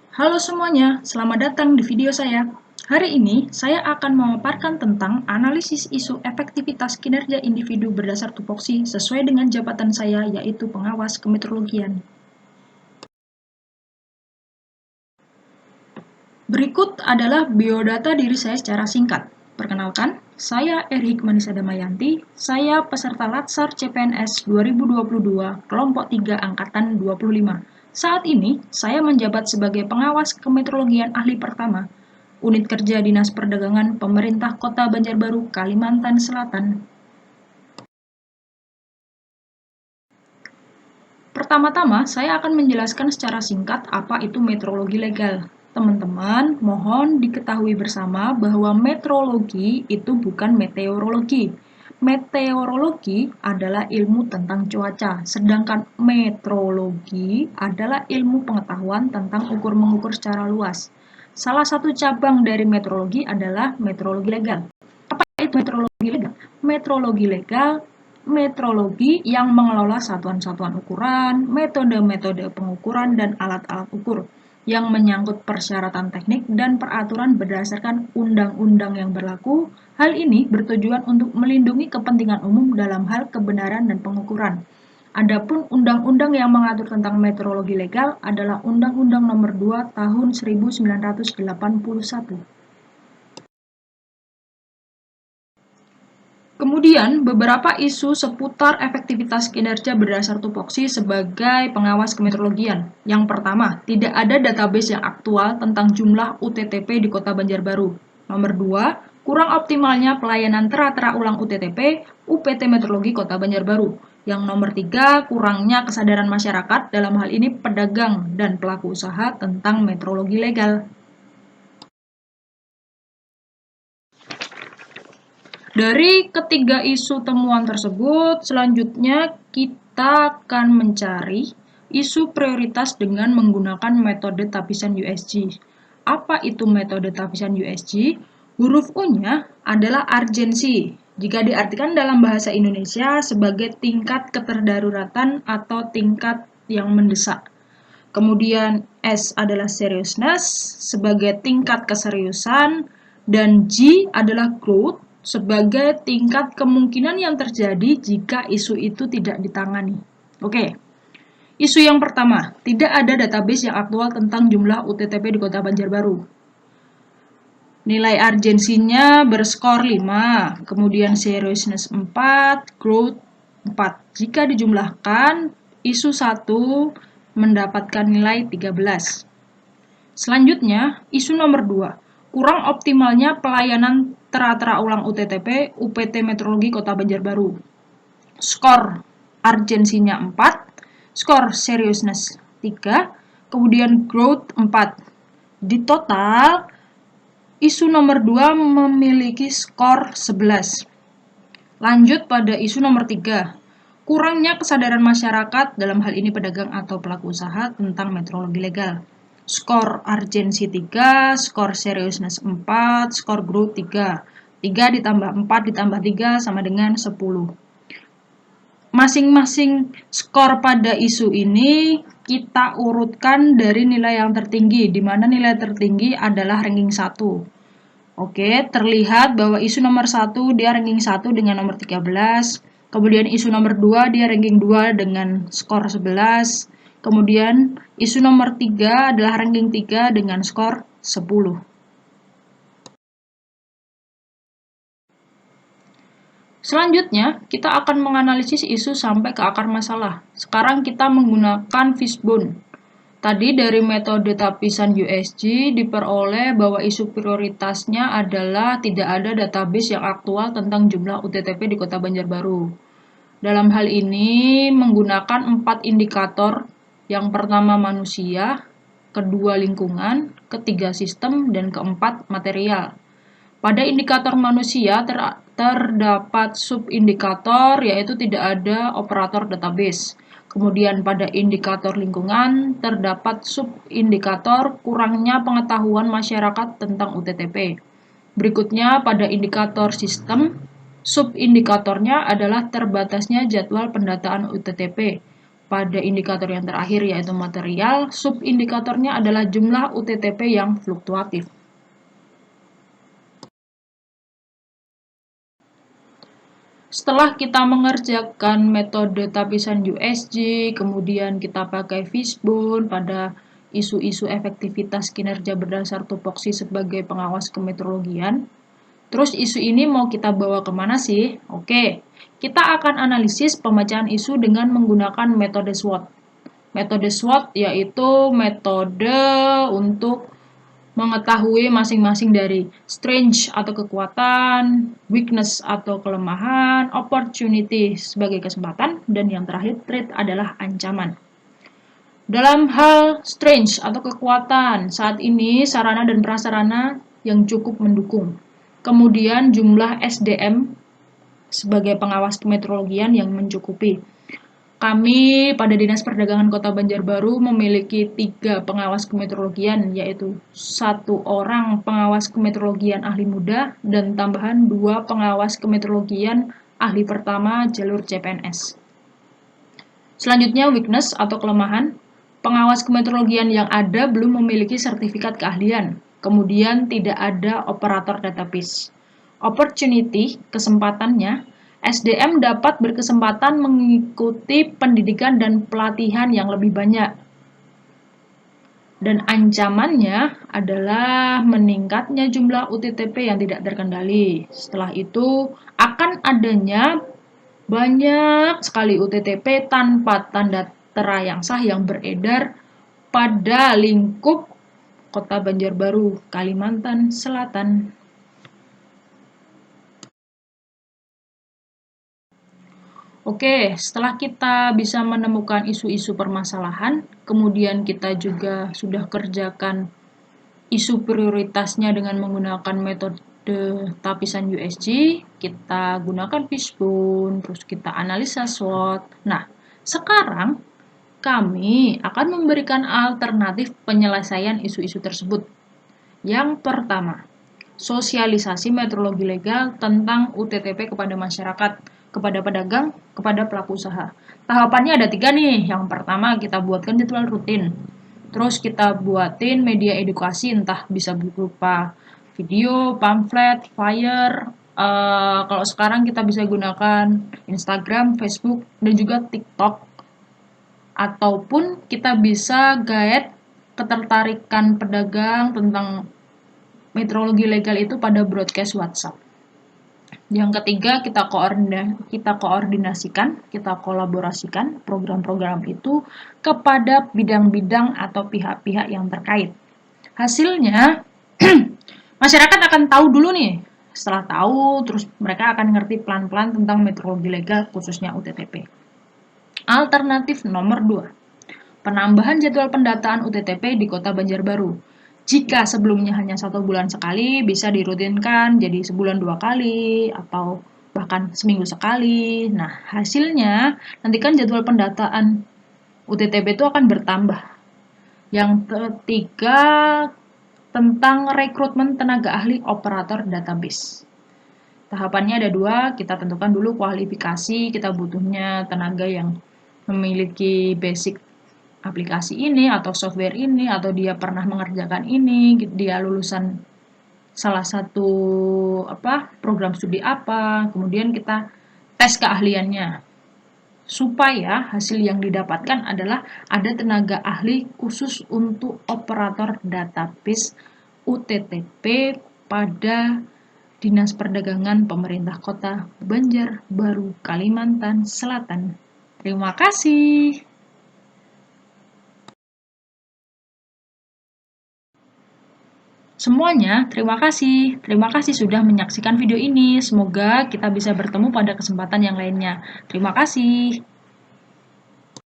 Halo semuanya, selamat datang di video saya. Hari ini, saya akan memaparkan tentang analisis isu efektivitas kinerja individu berdasar tupoksi sesuai dengan jabatan saya, yaitu pengawas kemeteorologian. Berikut adalah biodata diri saya secara singkat. Perkenalkan, saya Erik Manisa Damayanti, saya peserta Latsar CPNS 2022, kelompok 3 Angkatan 25. Saat ini, saya menjabat sebagai pengawas kemeteorologian ahli pertama, Unit Kerja Dinas Perdagangan Pemerintah Kota Banjarbaru, Kalimantan Selatan. Pertama-tama, saya akan menjelaskan secara singkat apa itu meteorologi legal. Teman-teman, mohon diketahui bersama bahwa meteorologi itu bukan meteorologi. Meteorologi adalah ilmu tentang cuaca, sedangkan metrologi adalah ilmu pengetahuan tentang ukur-mengukur secara luas. Salah satu cabang dari meteorologi adalah meteorologi legal. Apa itu meteorologi legal? Meteorologi legal metrologi yang mengelola satuan-satuan ukuran, metode-metode pengukuran, dan alat-alat ukur yang menyangkut persyaratan teknik dan peraturan berdasarkan undang-undang yang berlaku. Hal ini bertujuan untuk melindungi kepentingan umum dalam hal kebenaran dan pengukuran. Adapun undang-undang yang mengatur tentang meteorologi legal adalah Undang-Undang Nomor 2 Tahun 1981. Kemudian, beberapa isu seputar efektivitas kinerja berdasar tupoksi sebagai pengawas kemeteorologian. Yang pertama, tidak ada database yang aktual tentang jumlah UTTP di Kota Banjarbaru. Nomor 2, kurang optimalnya pelayanan tera-tera ulang UTTP UPT Meteorologi Kota Banjarbaru. Yang nomor 3, kurangnya kesadaran masyarakat, dalam hal ini pedagang dan pelaku usaha tentang meteorologi legal. Dari ketiga isu temuan tersebut, selanjutnya kita akan mencari isu prioritas dengan menggunakan metode tapisan USG. Apa itu metode tapisan USG? Huruf U-nya adalah urgensi, jika diartikan dalam bahasa Indonesia sebagai tingkat keterdaruratan atau tingkat yang mendesak. Kemudian S adalah seriousness sebagai tingkat keseriusan, dan G adalah growth sebagai tingkat kemungkinan yang terjadi jika isu itu tidak ditangani. Oke, isu yang pertama, tidak ada database yang aktual tentang jumlah UTTP di Kota Banjarbaru. Nilai urgensinya berskor 5, kemudian seriousness 4, growth 4. Jika dijumlahkan, isu 1 mendapatkan nilai 13. Selanjutnya, isu nomor 2, kurang optimalnya pelayanan tera-tera ulang UTTP UPT Meteorologi Kota Banjarbaru. Skor urgensinya 4, skor seriousness 3, kemudian growth 4. Di total, isu nomor 2 memiliki skor 11. Lanjut pada isu nomor 3, kurangnya kesadaran masyarakat, dalam hal ini pedagang atau pelaku usaha, tentang meteorologi legal. Skor urgensi 3, skor seriousness 4, skor growth 3. 3 ditambah 4 ditambah 3 sama dengan 10. Masing-masing skor pada isu ini kita urutkan dari nilai yang tertinggi, di mana nilai tertinggi adalah ranking 1. Oke, terlihat bahwa isu nomor 1 dia ranking 1 dengan nomor 13. Kemudian isu nomor 2 dia ranking 2 dengan skor 11. Kemudian isu nomor 3 adalah ranking 3 dengan skor 10. Selanjutnya, kita akan menganalisis isu sampai ke akar masalah. Sekarang kita menggunakan fishbone. Tadi dari metode tapisan USG diperoleh bahwa isu prioritasnya adalah tidak ada database yang aktual tentang jumlah UTTP di Kota Banjarbaru. Dalam hal ini menggunakan 4 indikator, yang pertama manusia, kedua lingkungan, ketiga sistem, dan keempat material. Pada indikator manusia terdapat subindikator, yaitu tidak ada operator database. Kemudian pada indikator lingkungan terdapat subindikator kurangnya pengetahuan masyarakat tentang UTTP. Berikutnya pada indikator sistem, subindikatornya adalah terbatasnya jadwal pendataan UTTP. pada indikator yang terakhir yaitu material, subindikatornya adalah jumlah UTTP yang fluktuatif. Setelah kita mengerjakan metode tapisan USG, kemudian kita pakai fishbone pada isu-isu efektivitas kinerja berdasar tupoksi sebagai pengawas kemeteorologian. Terus isu ini mau kita bawa kemana sih? Oke, kita akan analisis pemecahan isu dengan menggunakan metode SWOT. Metode SWOT yaitu metode untuk mengetahui masing-masing dari strength atau kekuatan, weakness atau kelemahan, opportunity sebagai kesempatan, dan yang terakhir threat adalah ancaman. Dalam hal strength atau kekuatan, saat ini sarana dan prasarana yang cukup mendukung. Kemudian jumlah SDM sebagai pengawas kemeteorologian yang mencukupi. Kami pada Dinas Perdagangan Kota Banjarbaru memiliki 3 pengawas kemeteorologian, yaitu 1 orang pengawas kemeteorologian ahli muda dan tambahan 2 pengawas kemeteorologian ahli pertama jalur CPNS. Selanjutnya weakness atau kelemahan. Pengawas kemeteorologian yang ada belum memiliki sertifikat keahlian. Kemudian tidak ada operator database. Opportunity, kesempatannya, SDM dapat berkesempatan mengikuti pendidikan dan pelatihan yang lebih banyak. Dan ancamannya adalah meningkatnya jumlah UTTP yang tidak terkendali. Setelah itu akan adanya banyak sekali UTTP tanpa tanda tera yang sah yang beredar pada lingkup Kota Banjarbaru, Kalimantan Selatan. Oke, setelah kita bisa menemukan isu-isu permasalahan, kemudian kita juga sudah kerjakan isu prioritasnya dengan menggunakan metode tapisan USG, kita gunakan fishbone, terus kita analisa SWOT. Nah, sekarang kami akan memberikan alternatif penyelesaian isu-isu tersebut. Yang pertama, sosialisasi meteorologi legal tentang UTTP kepada masyarakat, kepada pedagang, kepada pelaku usaha. Tahapannya ada 3 nih. Yang pertama, kita buatkan jadwal rutin. Terus kita buatin media edukasi, entah bisa berupa video, pamflet, flyer. Kalau sekarang kita bisa gunakan Instagram, Facebook, dan juga TikTok. Ataupun kita bisa guide ketertarikan pedagang tentang meteorologi legal itu pada broadcast WhatsApp. Yang ketiga, kita koordinasikan, kita kolaborasikan program-program itu kepada bidang-bidang atau pihak-pihak yang terkait. Hasilnya, masyarakat akan tahu dulu nih. Setelah tahu, terus mereka akan ngerti pelan-pelan tentang meteorologi legal, khususnya UTTP. Alternatif nomor 2, penambahan jadwal pendataan UTTP di Kota Banjarbaru. Jika sebelumnya hanya 1 bulan sekali, bisa dirutinkan jadi sebulan 2 kali, atau bahkan seminggu sekali. Nah, hasilnya nanti kan jadwal pendataan UTTP itu akan bertambah. Yang ketiga, tentang rekrutmen tenaga ahli operator database. Tahapannya ada 2, kita tentukan dulu kualifikasi, kita butuhnya tenaga yang memiliki basic aplikasi ini atau software ini, atau dia pernah mengerjakan ini, dia lulusan salah satu program studi apa, kemudian kita tes keahliannya supaya hasil yang didapatkan adalah ada tenaga ahli khusus untuk operator database UTTP pada Dinas Perdagangan Pemerintah Kota Banjarbaru, Kalimantan Selatan. Terima kasih. Semuanya, terima kasih. Terima kasih sudah menyaksikan video ini. Semoga kita bisa bertemu pada kesempatan yang lainnya. Terima kasih.